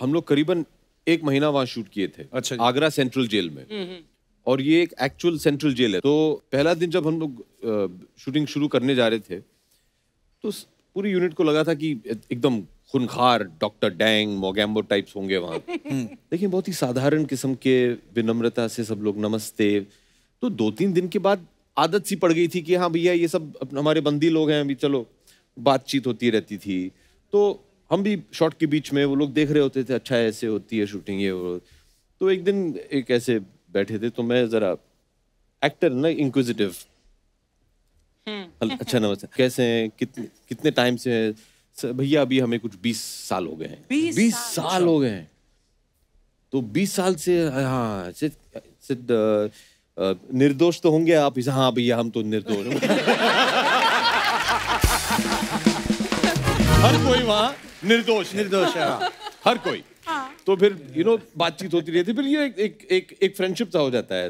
हम लोग करीबन 1 महीना वहाँ शूट किए थे। अच्छा। आगरा सेंट्रल जेल में। और ये एक एक्चुअल सेंट्रल जेल है। तो पहला दिन जब हम लोग शूटिंग शुरू करने जा रहे थे तो पूरी यूनिट को लगा था कि एकदम खूनखार डॉक्टर डैंग मोगैम्बो टाइप्स होंगे वहाँ। लेकिन बहुत ही साधारण किस्म के विनम्रता से सब लोग नमस्ते। तो 2-3 दिन के बाद आदत सी पड़ गई थी कि हाँ भैया ये सब हमारे बंदी लोग हैं, अभी चलो बातचीत होती रहती थी। तो हम भी शॉट के बीच में वो लोग देख रहे होते थे, अच्छा ऐसे होती है शूटिंग ये वो। तो एक दिन एक ऐसे बैठे थे तो मैं जरा एक्टर ना इंक्विजिटिव, अच्छा नमस्ते कैसे हैं, कितने टाइम से हैं? भैया अभी हमें कुछ 20 साल हो गए हैं। 20 साल हो गए हैं। तो 20 साल से हाँ निर्दोष तो होंगे आप? हाँ भैया हम तो निर्दोष। हर कोई वहाँ निर्दोष है। हर कोई। तो फिर बातचीत होती रहती, फिर ये एक फ्रेंडशिप सा हो जाता है।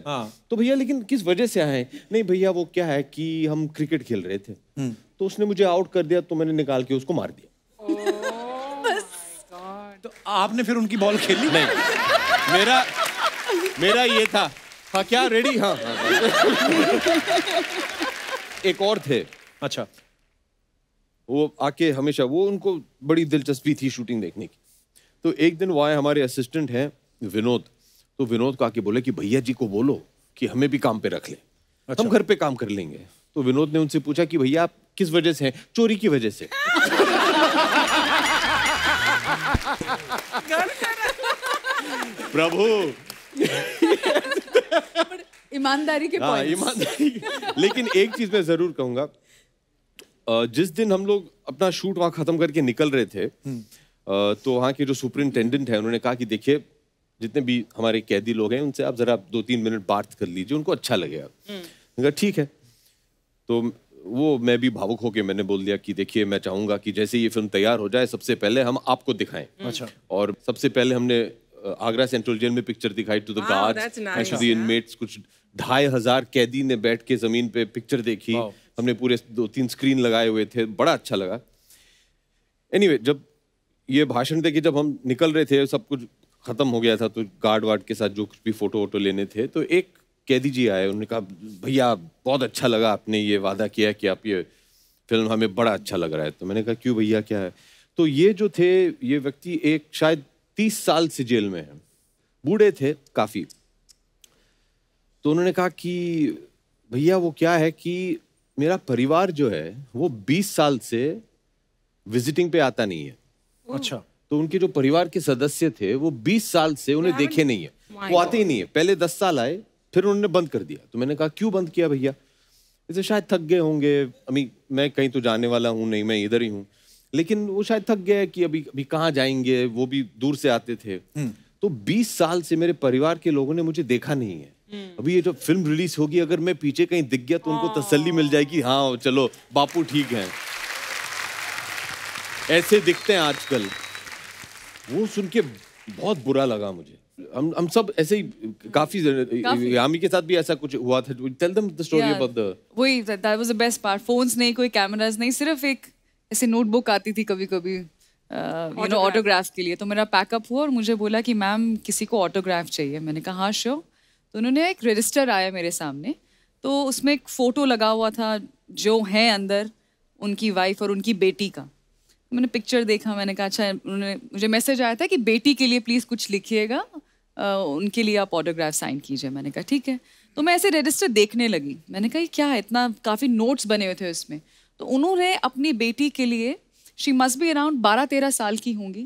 तो भैया लेकिन किस वजह से आए? नहीं भैया वो क्या है कि हम क्रिकेट खेल रहे थे तो उसने मुझे आउट कर दिया तो मैंने निकाल के उसको मार दिया। तो आपने फिर उनकी बॉल खेली? नहीं, मेरा ये था। हाँ क्या रेडी? हाँ। एक और थे। अच्छा। वो आके हमेशा वो उनको बड़ी दिलचस्पी थी शूटिंग देखने की। तो एक दिन वो आए, हमारे असिस्टेंट हैं विनोद। तो विनोद को आके बोले कि भैया जी को बोलो कि हमें भी काम पे रख ले। अच्छा। हम घर पे काम कर लेंगे। तो विनोद ने उनसे पूछा कि भैया आप किस वजह से हैं? चोरी की वजह से। प्रभु ईमानदारी के हाँ, ईमानदारी। लेकिन एक चीज मैं जरूर कहूंगा, जिस दिन हम लोग अपना शूट वहां खत्म करके निकल रहे थे तो वहाँ के जो सुपरिंटेंडेंट है उन्होंने कहा कि देखिए जितने भी हमारे कैदी लोग हैं उनसे आप जरा 2-3 मिनट बात कर लीजिए, उनको अच्छा लगेगा। मैंने कहा ठीक है। तो वो मैं भी भावुक होके मैंने बोल दिया कि देखिए मैं चाहूंगा कि जैसे ये फिल्म तैयार हो जाए सबसे पहले हम आपको दिखाएं। अच्छा। और सबसे पहले हमने आगरा सेंट्रल जेल में पिक्चर दिखाई to the guards and to the inmates. कुछ 2500 कैदी ने बैठ के जमीन पे पिक्चर देखी। हमने पूरे 2-3 स्क्रीन लगाए हुए थे, बड़ा अच्छा लगा। एनीवे जब ये भाषण देके जब हम निकल रहे थे सब कुछ खत्म हो गया था तो गार्ड वार्ड के साथ जो कुछ भी फोटो वोटो लेने थे तो एक कैदी जी आए, उन्होंने कहा भैया बहुत अच्छा लगा आपने ये वादा किया कि आप ये फिल्म हमें बड़ा अच्छा लग रहा है। तो मैंने कहा क्यों भैया क्या है? तो ये जो थे ये व्यक्ति एक शायद 30 साल से जेल में है, बूढ़े थे काफी। तो उन्होंने कहा कि भैया वो क्या है कि मेरा परिवार जो है वो 20 साल से विजिटिंग पे आता नहीं है। अच्छा। तो उनके जो परिवार के सदस्य थे वो 20 साल से उन्हें देखे नहीं है, वो आते ही नहीं है। पहले 10 साल आए फिर उन्होंने बंद कर दिया। तो मैंने कहा क्यों बंद किया भैया? जैसे शायद थक गए होंगे, अभी मैं कहीं तो जाने वाला हूँ नहीं, मैं इधर ही हूँ। लेकिन वो शायद थक गए कि अभी कहाँ जाएंगे, वो भी दूर से आते थे। तो 20 साल से मेरे परिवार के लोगों ने मुझे देखा नहीं है। अभी ये जब फिल्म रिलीज होगी अगर मैं पीछे कहीं दिख गया तो उनको तसल्ली मिल जाएगी, हाँ चलो बापू ठीक है। ऐसे दिखते हैं आजकल। वो सुन के बहुत बुरा लगा मुझे। हम सब ऐसे ही काफी यामी के साथ भी ऐसा कुछ हुआ था। Tell them the story about the वही that was the best part. Phones नहीं, कोई कैमरास नहीं, सिर्फ एक ऐसे नोटबुक आती थी कभी-कभी ऑटोग्राफ के लिए। तो मेरा पैकअप हुआ और मुझे बोला कि मैम किसी को ऑटोग्राफ चाहिए। मैंने कहा हाँ श्योर। तो उन्होंने एक रजिस्टर आया मेरे सामने, तो उसमें एक फोटो लगा हुआ था जो है अंदर उनकी वाइफ और उनकी बेटी का। मैंने पिक्चर देखा, मैंने कहा अच्छा। उन्होंने मुझे मैसेज आया था कि बेटी के लिए प्लीज़ कुछ लिखिएगा, उनके लिए आप ऑटोग्राफ साइन कीजिए। मैंने कहा ठीक है। तो मैं ऐसे रजिस्टर देखने लगी। मैंने कहा ये क्या है, इतना काफ़ी नोट्स बने हुए थे उसमें। तो उन्होंने अपनी बेटी के लिए, शी मस्ट बी अराउंड 12-13 साल की होंगी,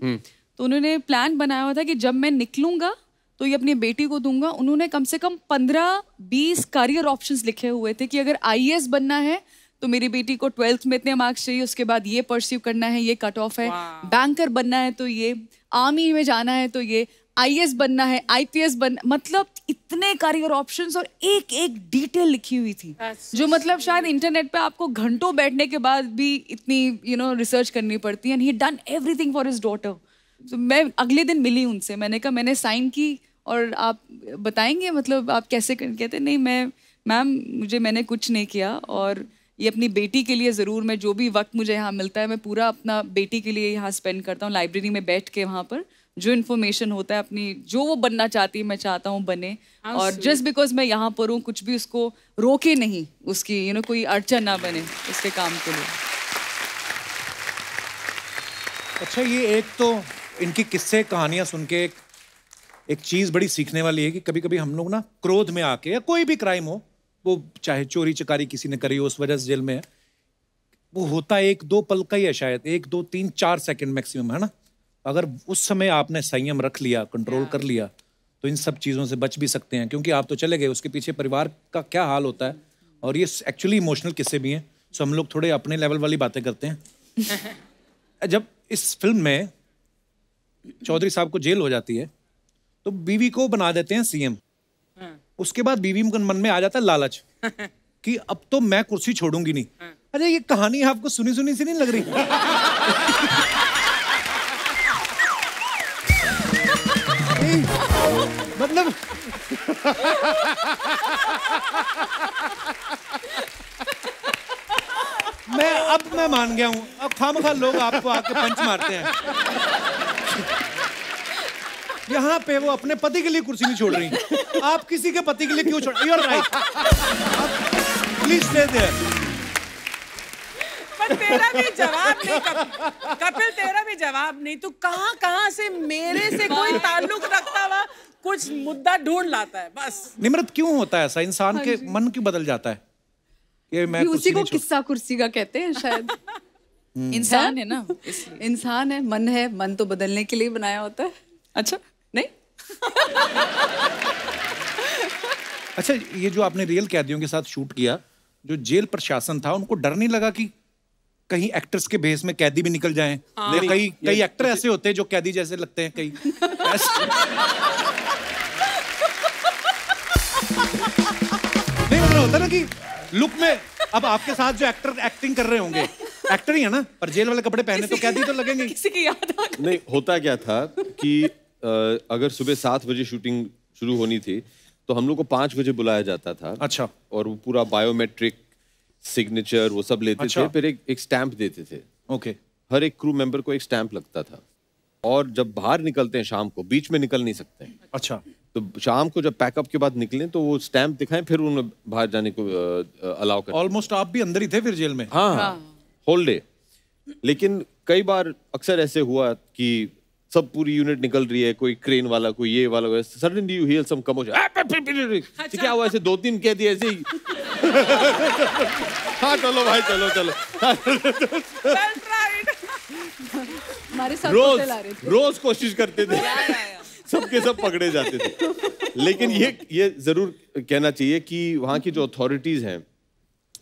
तो उन्होंने प्लान बनाया हुआ था कि जब मैं निकलूंगा तो ये अपनी बेटी को दूंगा। उन्होंने कम से कम 15-20 करियर ऑप्शंस लिखे हुए थे कि अगर IAS बनना है तो मेरी बेटी को 12th में इतने मार्क्स चाहिए, उसके बाद ये परस्यू करना है, ये कट ऑफ है, बैंकर बनना है तो ये, आर्मी में जाना है तो ये, IAS बनना है, IPS बनना, मतलब इतने करियर ऑप्शंस और एक एक डिटेल लिखी हुई थी जो मतलब शायद इंटरनेट पे आपको घंटों बैठने के बाद भी इतनी रिसर्च करनी पड़ती है। And he done everything for his daughter. तो मैं अगले दिन मिली उनसे, मैंने कहा मैंने साइन की और आप बताएंगे मतलब आप कैसे कहते नहीं मैम मैंने कुछ नहीं किया और ये अपनी बेटी के लिए ज़रूर, मैं जो भी वक्त मुझे यहाँ मिलता है मैं पूरा अपना बेटी के लिए यहाँ स्पेंड करता हूँ, लाइब्रेरी में बैठ के वहाँ पर जो इन्फॉर्मेशन होता है अपनी, जो वो बनना चाहती है मैं चाहता हूँ बने, और जस्ट बिकॉज मैं यहाँ पर हूँ कुछ भी उसको रोके नहीं, उसकी कोई अड़चन ना बने उसके काम के लिए। अच्छा, ये एक तो इनकी किस्से कहानियां सुन के एक चीज बड़ी सीखने वाली है कि कभी कभी हम लोग ना क्रोध में आके, या कोई भी क्राइम हो, वो चाहे चोरी चकारी किसी ने करी हो उस वजह से जेल में है, वो होता 1-2 पल का ही है शायद, 1, 2, 3, 4 सेकंड मैक्सिमम, है ना। अगर उस समय आपने संयम रख लिया, कंट्रोल कर लिया, तो इन सब चीज़ों से बच भी सकते हैं, क्योंकि आप तो चले गए, उसके पीछे परिवार का क्या हाल होता है, और ये एक्चुअली इमोशनल किस्से भी हैं। सो हम लोग थोड़े अपने लेवल वाली बातें करते हैं। जब इस फिल्म में चौधरी साहब को जेल हो जाती है तो बीवी को बना देते हैं सीएम। उसके बाद बीवी के मन में आ जाता है लालच कि अब तो मैं कुर्सी छोड़ूंगी नहीं। अरे ये कहानी आपको सुनी सुनी सी नहीं लग रही? मतलब मैं मान गया हूं, अब खामखा लोग आपको आके पंच मारते हैं। यहाँ पे वो अपने पति के लिए कुर्सी नहीं छोड़ रही, आप किसी के पति के लिए क्यों छोड़? You're right. Please stay there. पर तेरा भी जवाब नहीं कपिल, तेरा भी जवाब नहीं। तू कहाँ से मेरे से कोई ताल्लुक रखता हुआ कुछ मुद्दा ढूंढ लाता है बस। निम्रत, क्यों होता है ऐसा? इंसान के मन क्यों बदल जाता है कि मैं उसी को किस्सा कुर्सी का कहते हैं शायद। इंसान है ना, इंसान है, मन तो बदलने के लिए बनाया होता है। अच्छा नहीं? अच्छा, ये जो आपने रियल कैदियों के साथ शूट किया, जो जेल प्रशासन था, उनको डर नहीं लगा कि कहीं एक्टर्स के भेस में कैदी भी निकल जाएं? कई एक्टर ऐसे होते हैं जो कैदी जैसे लगते हैं, कई नहीं, मतलब होता ना कि लुक में। अब आपके साथ जो एक्टर एक्टिंग कर रहे होंगे, एक्टर ही है ना, पर जेल वाले कपड़े पहने तो कैदी तो लगेंगे। किसी की याद आ गई। नहीं, होता क्या था कि अगर सुबह 7 बजे शूटिंग शुरू होनी थी तो हम लोग को 5 बजे बुलाया जाता था। अच्छा। और वो पूरा बायोमेट्रिक सिग्नेचर वो सब लेते थे, फिर एक स्टैंप देते थे। ओके। हर एक क्रू मेंबर को एक स्टैंप लगता था, और जब बाहर निकलते हैं शाम को, बीच में निकल नहीं सकते हैं। अच्छा। तो शाम को जब पैकअप के बाद निकलें तो वो स्टैंप दिखाएं, फिर उन्हें बाहर जाने को अलाउ करें। ऑलमोस्ट आप भी अंदर ही थे फिर जेल में? हाँ, होल डे। लेकिन कई बार अक्सर ऐसे हुआ कि सब पूरी यूनिट निकल रही है, कोई क्रेन वाला, कोई ये वाला, suddenly you hear some commotion. क्या हुआ? ऐसे 2-3 कह दिए ऐसे ही। हाँ चलो भाई, चलो। हमारे साथ होटल आ रहे थे। रोज कोशिश करते थे, सबके सब पकड़े जाते थे। लेकिन ये जरूर कहना चाहिए कि वहाँ की जो अथॉरिटीज हैं,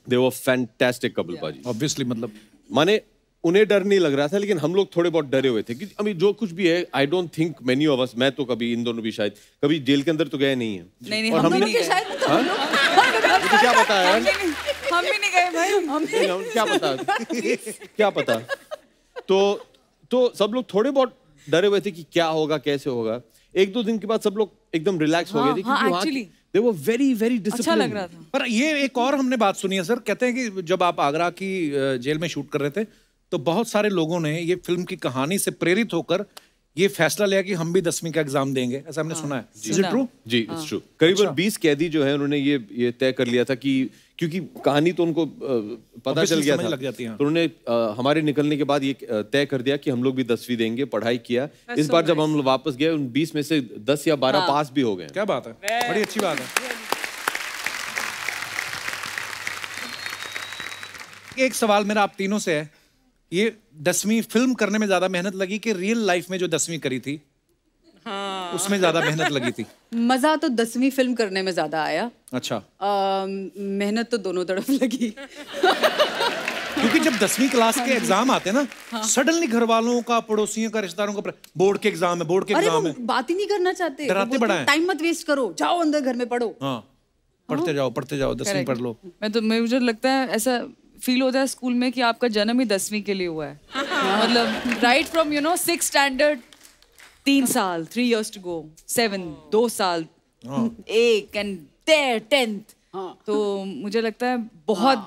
दे वर फैंटास्टिक कपिल पाजी। ऑब्वियसली, मतलब माने उन्हें डर नहीं लग रहा था, लेकिन हम लोग थोड़े बहुत डरे हुए थे कि अभी जो कुछ भी है, I don't think many of us, मैं तो कभी, इन दोनों भी शायद कभी जेल के अंदर तो गए नहीं है। नहीं, और हम नहीं गए। मुझे क्या पता है, हम भी नहीं गए भाई। क्या पता। तो सब लोग थोड़े बहुत डरे हुए थे कि क्या होगा, कैसे होगा। 1-2 दिन के बाद सब लोग एकदम रिलैक्स हो गए थे, क्योंकि they were very disciplined। अच्छा लग रहा था। पर ये एक और हमने बात सुनी है सर, कहते हैं कि जब आप आगरा की जेल में शूट कर रहे थे तो बहुत सारे लोगों ने ये फिल्म की कहानी से प्रेरित होकर ये फैसला लिया कि हम भी 10वीं का एग्जाम देंगे, ऐसा हमने सुना है। Is it true? जी, इट्स ट्रू। करीबन 20 कैदी जो है, उन्होंने ये तय कर लिया था कि क्योंकि कहानी तो उनको पता चल गया था, लग जाती है। तो उन्होंने हमारे निकलने के बाद ये तय कर दिया कि हम लोग भी 10वीं देंगे, पढ़ाई किया। इस बार जब हम वापस गए, उन 20 में से 10 या 12 पास भी हो गए। क्या बात है, बड़ी अच्छी बात है। एक सवाल मेरा आप तीनों से है, ये 10वीं फिल्म करने में ज्यादा मेहनत लगी कि रियल लाइफ में जो 10वीं करी थी उसमें ज्यादा मेहनत लगी थी? मजा तो 10वीं फिल्म करने में ज्यादा आया। अच्छा। मेहनत तो दोनों तरफ लगी। क्योंकि जब 10वीं क्लास के एग्जाम आते हैं ना, सडनली घर वालों का, पड़ोसियों का, रिश्तेदारों का, बोर्ड के एग्जाम है, बोर्ड के एग्जाम है, बात ही नहीं करना चाहते, डराते बड़ा है। टाइम मत वेस्ट करो, जाओ अंदर घर में पढ़ो। हाँ, पढ़ते जाओ 10वीं पढ़ लो। मुझे लगता है ऐसा फील होता है स्कूल में कि आपका जन्म ही 10वीं के लिए हुआ है। मतलब राइट फ्रॉम 6th स्टैंडर्ड 3 साल, 3 years to go, 7 2 साल, 1 and there 10th। तो मुझे लगता है बहुत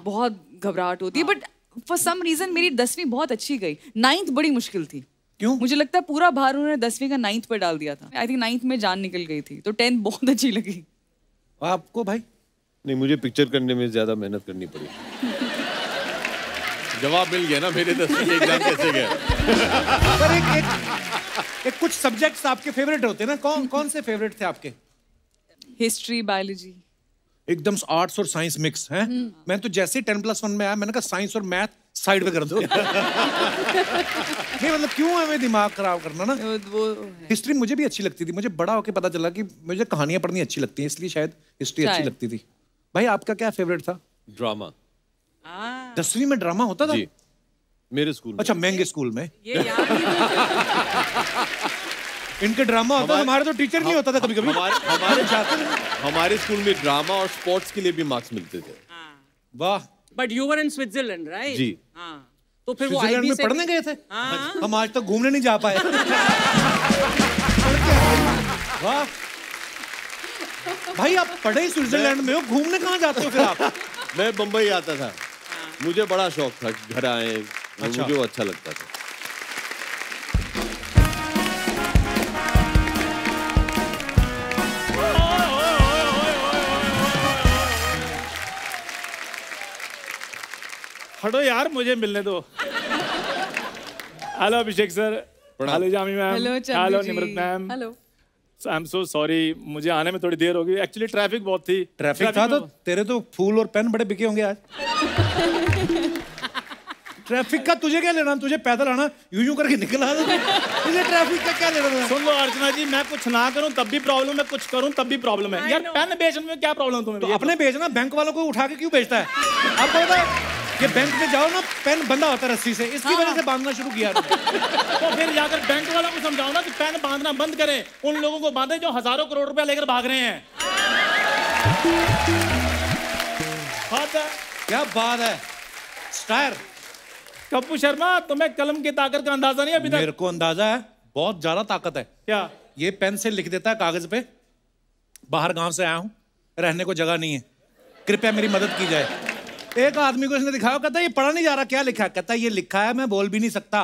घबराहट होती है, बट फॉर सम रीजन मेरी 10वीं बहुत अच्छी गई। 9th बड़ी मुश्किल थी। क्यों? मुझे लगता है पूरा भार उन्होंने 10वीं का 9th पे डाल दिया था। आई थिंक 9th में जान निकल गई थी, तो 10th बहुत अच्छी लगी। आपको भाई? नहीं, मुझे पिक्चर करने में ज्यादा मेहनत करनी पड़ी। जवाब मिल गया ना, मेरे 10वीं के एग्जाम कैसे गए। पर एक कुछ सब्जेक्ट्स आपके फेवरेट होते हैं ना, कौन से फेवरेट थे आपके? History, biology. एकदम आर्ट्स और साइंस मिक्स है। मैं तो जैसे 10+1 में आया, मैंने कहा साइंस और मैथ साइड पे कर दो। नहीं मतलब क्यों हमें दिमाग खराब करना ना। वो हिस्ट्री मुझे भी अच्छी लगती थी, मुझे बड़ा होके पता चला कि मुझे कहानियां पढ़नी अच्छी लगती हैं, इसलिए शायद हिस्ट्री अच्छी लगती थी। भाई आपका क्या फेवरेट था? ड्रामा। 10वीं में ड्रामा होता था? जी, मेरे स्कूल में। अच्छा, महंगे स्कूल में। ये याद ही इनके ड्रामा होता, हमारे तो टीचर नहीं होता था कभी कभी। हमारे स्कूल में ड्रामा और स्पोर्ट्स के लिए भी मार्क्स मिलते थे। वाह। But you were in Switzerland, right? जी। हाँ, तो फिर वो स्विट्जरलैंड IB में से पढ़ने गए थे? हाँ। हम आज तक घूमने नहीं जा पाए। वाह भाई, आप पढ़े ही स्विट्जरलैंड में हो, घूमने कहाँ जाते हो फिर आप? मैं बम्बई आता था, मुझे बड़ा शौक था घर आए। अच्छा। मुझे अच्छा लगता था। हटो यार, मुझे मिलने दो। Hello Abhishek sir, hello Jami ma'am, hello Nimrit ma'am. Hello. I am so sorry, मुझे आने में थोड़ी देर हो गई। एक्चुअली ट्रैफिक बहुत थी। ट्रैफिक था तो तेरे तो फूल और पेन बड़े बिके होंगे आज। ट्रैफिक का तुझे क्या लेना? तुझे पैदल आना, यूं करके निकला तुझे ट्रैफिक का क्या लेना? सुन लो अर्चना जी, मैं कुछ ना करूं तब भी प्रॉब्लम है, कुछ करूं तब भी प्रॉब्लम है। यार पेन बेचने में क्या प्रॉब्लम तुम्हें? तो अपने बेचना, बैंक वालों को उठा के क्यों बेचता है? आपको पता है ये बैंक में जाओ ना, पेन बंधा होता है रस्सी से, इसकी वजह से बांधना शुरू किया। तो फिर जाकर बैंक वालों को समझाओ ना कि पेन बांधना बंद करें। उन लोगों को बांधे जो हजारों करोड़ रुपया लेकर भाग रहे हैं। क्या बात है स्टार। कप्पू शर्मा, तुम्हें कलम की ताकत का अंदाजा नहीं अभी तक? मेरे को अंदाजा है, बहुत ज्यादा ताकत है। क्या? ये पेन से लिख देता है कागज पे, बाहर गांव से आया हूं, रहने को जगह नहीं है, कृपया मेरी मदद की जाए। एक आदमी को इसने दिखाया, कहता है ये पढ़ा नहीं जा रहा, क्या लिखा है? कहता है ये लिखा है, मैं बोल भी नहीं सकता।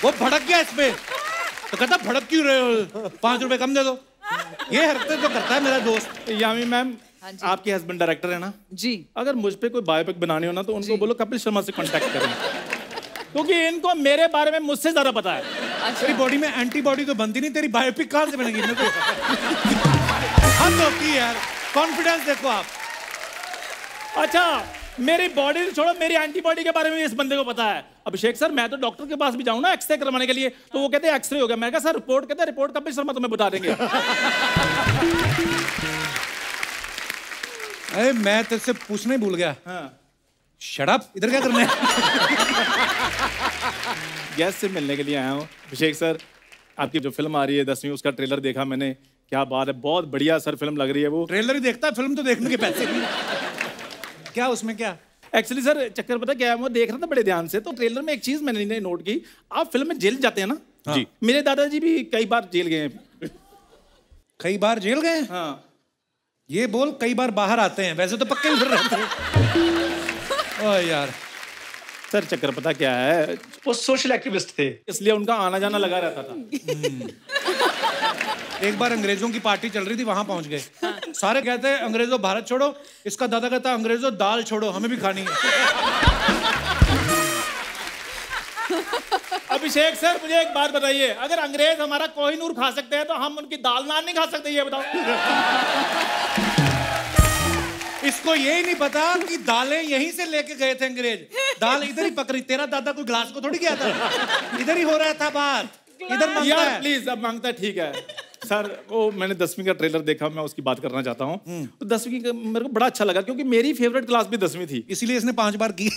वो भड़क गया इस पे, तो कहता भड़क क्यों रहे हो, 5 रुपए कम दे दो। ये हरकतें तो करता है मेरा दोस्त। यामी मैम, आपके हस्बैंड डायरेक्टर है ना? जी। अगर मुझ पे कोई बायोपिक बनानी हो ना, तो उनको बोलो कपिल शर्मा से कांटेक्ट करें, क्योंकि इनको मेरे बारे में मुझसे ज्यादा पता है। तेरी बॉडी में एंटीबॉडी तो बनती नहीं, तेरी बायोपिक कहां से बनेगी? हम होती है यार, कॉन्फिडेंस देखो आप। अच्छा, मेरी बॉडी छोड़ो, मेरी एंटीबॉडी के बारे में इस बंदे को पता है। अभिषेक सर, मैं तो डॉक्टर के पास भी जाऊं ना एक्सरे करवाने के लिए, तो वो कहते हैं एक्सरे हो गया। मैं कहा सर रिपोर्ट, कहते हैं रिपोर्ट कपिल शर्मा तुम्हें बता देंगे। अरे मैं तेरे पूछना ही भूल गया। हाँ। शट अप, इधर क्या करना है? गेस्ट से मिलने के लिए आया हूँ। अभिषेक सर, आपकी जो फिल्म आ रही है 10वीं, उसका ट्रेलर देखा मैंने, क्या बात है, बहुत बढ़िया सर फिल्म लग रही है। वो ट्रेलर ही देखता है, फिल्म तो देखने के पैसे नहीं। क्या उसमें क्या? एक्चुअली सर चक्कर पता क्या है, मैं देख रहा था बड़े ध्यान से, तो ट्रेलर में एक चीज मैंने नोट की, आप फिल्म में जेल जाते हैं ना? हाँ। जी। मेरे दादाजी भी कई बार जेल गए हैं। कई बार जेल गए? हाँ। ये बोल कई बार बाहर आते हैं, वैसे तो पक्के उधर रहते हैं। ओह यार। सर चक्कर पता क्या है, वो सोशल एक्टिविस्ट थे, इसलिए उनका आना जाना लगा रहता था। एक बार अंग्रेजों की पार्टी चल रही थी, वहां पहुंच गए। सारे कहते हैं अंग्रेजों भारत छोड़ो, इसका दादा कहता है अंग्रेजों दाल छोड़ो, हमें भी खानी है। अभिषेक सर, मुझे एक बात बताइए, अगर अंग्रेज हमारा कोहिनूर खा सकते हैं, तो हम उनकी दाल नान नहीं खा सकते? ये बताओ। इसको यही नहीं पता कि दालें यहीं से लेके गए थे अंग्रेज, दाल इधर ही पकड़ी। तेरा दादा कोई ग्लास को थोड़ी गया था, इधर ही हो रहा था बात, इधर मांगता है। प्लीज, अब मांगता है, ठीक है सर। वो मैंने 10वीं का ट्रेलर देखा, मैं उसकी बात करना चाहता हूँ। तो 10वीं का मेरे को बड़ा अच्छा लगा, क्योंकि मेरी फेवरेट क्लास भी 10वीं थी, इसीलिए इसने 5 बार की।